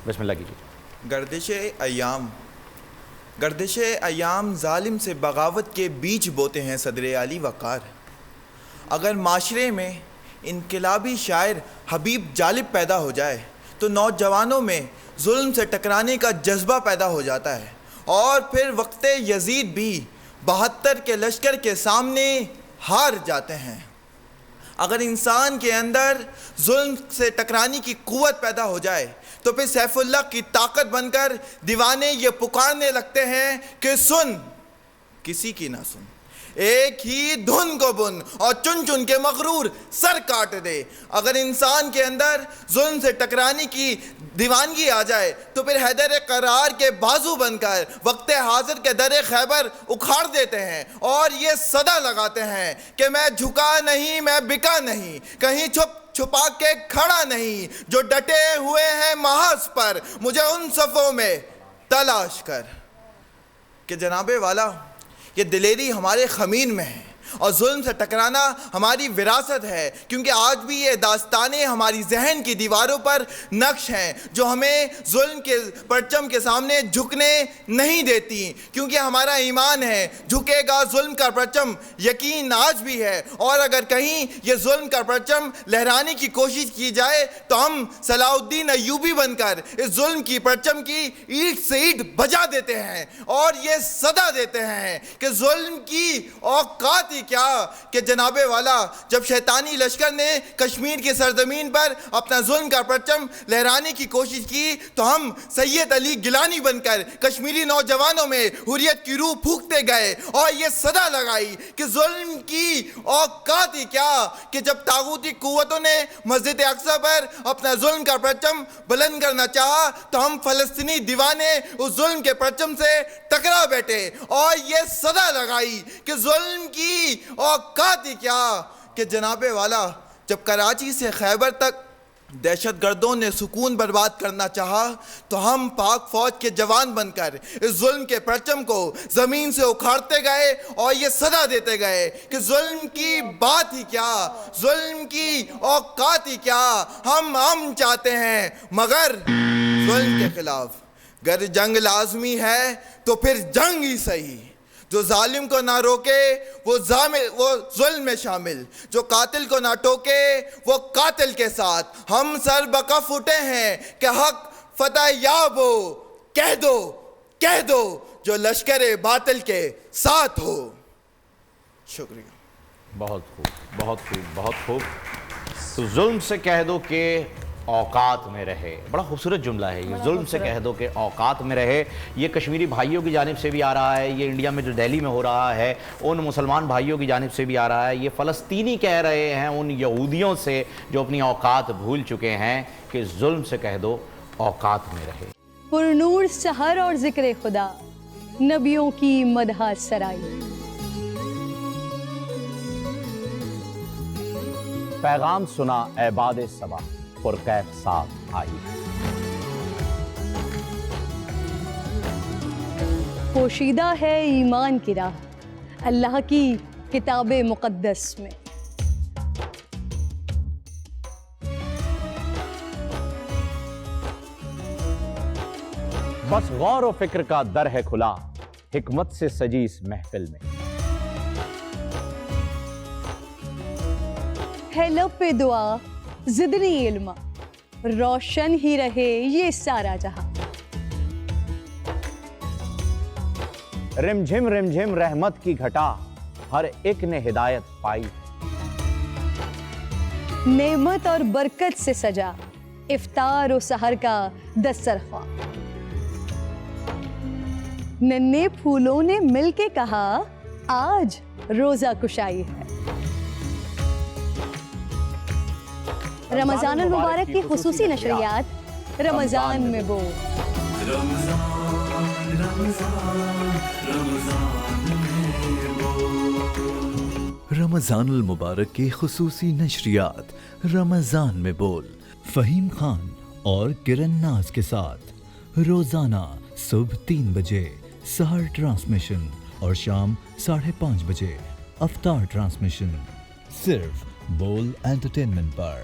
بسم اللہ کیجیے۔ گردش ایام ظالم سے بغاوت کے بیج بوتے ہیں صدر علی وقار۔ اگر معاشرے میں انقلابی شاعر حبیب جالب پیدا ہو جائے تو نوجوانوں میں ظلم سے ٹکرانے کا جذبہ پیدا ہو جاتا ہے، اور پھر وقت یزید بھی 72 کے لشکر کے سامنے ہار جاتے ہیں۔ اگر انسان کے اندر ظلم سے ٹکرانے کی قوت پیدا ہو جائے تو پھر سیف اللہ کی طاقت بن کر دیوانے یہ پکارنے لگتے ہیں کہ سن کسی کی نہ سن، ایک ہی دھن کو بن اور چن چن کے مغرور سر کاٹ دے۔ اگر انسان کے اندر ظلم سے ٹکرانے کی دیوانگی آ جائے تو پھر حیدر قرار کے بازو بن کر وقت حاضر کے در خیبر اکھاڑ دیتے ہیں اور یہ صدا لگاتے ہیں کہ میں جھکا نہیں، میں بکا نہیں، کہیں چھپا کے کھڑا نہیں، جو ڈٹے ہوئے ہیں محاذ پر مجھے ان صفوں میں تلاش کر۔ کہ جناب والا یہ دلیری ہمارے خمین میں ہے اور ظلم سے ٹکرانا ہماری وراثت ہے، کیونکہ آج بھی یہ داستانیں ہماری ذہن کی دیواروں پر نقش ہیں جو ہمیں ظلم کے پرچم کے سامنے جھکنے نہیں دیتی، کیونکہ ہمارا ایمان ہے جھکے گا ظلم کا پرچم، یقین آج بھی ہے، اور اگر کہیں یہ ظلم کا پرچم لہرانے کی کوشش کی جائے تو ہم صلاح الدین ایوبی بن کر اس ظلم کی پرچم کی اینٹ سے اینٹ بجا دیتے ہیں اور یہ صدا دیتے ہیں کہ ظلم کی اوقات کیا کہ جناب والا جب شیطانی لشکر نے کشمیر کی سرزمین پر اپنا ظلم کا پرچم لہرانے کی کوشش کی تو ہم سید علی گیلانی بن کر کشمیری نوجوانوں میں حریت کی روح پھونکتے گئے اور یہ صدا لگائی کہ ظلم کی اوقات کیا کہ جب طاغوتی قوتوں نے مسجد اقصی پر اپنا ظلم کا پرچم بلند کرنا چاہا تو ہم فلسطینی دیوانے اس ظلم کے پرچم سے ٹکرا بیٹھے اور یہ صدا لگائی کہ ظلم کی اوقات کیا کہ جناب والا جب کراچی سے خیبر تک دہشت گردوں نے سکون برباد کرنا چاہا تو ہم پاک فوج کے جوان بن کر اس ظلم کے پرچم کو زمین سے اکھاڑتے گئے اور یہ صدا دیتے گئے کہ ظلم کی بات ہی کیا، ظلم کی اوقات ہی کیا، ہم چاہتے ہیں مگر ظلم کے خلاف۔ گر جنگ لازمی ہے تو پھر جنگ ہی صحیح، جو ظالم کو نہ روکے وہ ظلم میں شامل، جو قاتل کو نہ ٹوکے وہ قاتل کے ساتھ۔ ہم سر بکف اٹھے ہیں کہ حق فتح یاب ہو، کہہ دو جو لشکر باطل کے ساتھ ہو۔ شکریہ۔ بہت خوب، بہت خوب، بہت خوب۔ تو ظلم سے کہہ دو کہ اوقات میں رہے، بڑا خوبصورت جملہ ہے یہ، ظلم سے کہہ دو کہ اوقات میں رہے۔ یہ کشمیری بھائیوں کی جانب سے بھی آ رہا ہے، یہ انڈیا میں جو دہلی میں ہو رہا ہے ان مسلمان بھائیوں کی جانب سے بھی آ رہا ہے، یہ فلسطینی کہہ رہے ہیں ان یہودیوں سے جو اپنی اوقات بھول چکے ہیں کہ ظلم سے کہہ دو اوقات میں رہے۔ پرنور سحر اور ذکر خدا، نبیوں کی مدح سرائی۔ پیغام سنا اے باد صبا، پرکیف صاحب آئی۔ پوشیدہ ہے ایمان کی راہ اللہ کی کتاب مقدس میں۔ بس غور و فکر کا در ہے کھلا، حکمت سے سجی اس محفل میں۔ ہے لب پہ دعا زدنی علم، روشن ہی رہے یہ سارا جہاں۔ رم جھم رحمت کی گھٹا، ہر ایک نے ہدایت پائی۔ نعمت اور برکت سے سجا افطار و سحر کا دسترخوان۔ ننھے پھولوں نے مل کے کہا آج روزہ کشائی ہے۔ رمضان المبارک کی خصوصی نشریات رمضان میں بول۔ رمضان المبارک کی خصوصی نشریات رمضان میں بول، فہیم خان اور کرن ناز کے ساتھ روزانہ صبح 3 بجے سحر ٹرانسمیشن اور شام 5:30 بجے افطار ٹرانسمیشن، صرف بول انٹرٹینمنٹ پر۔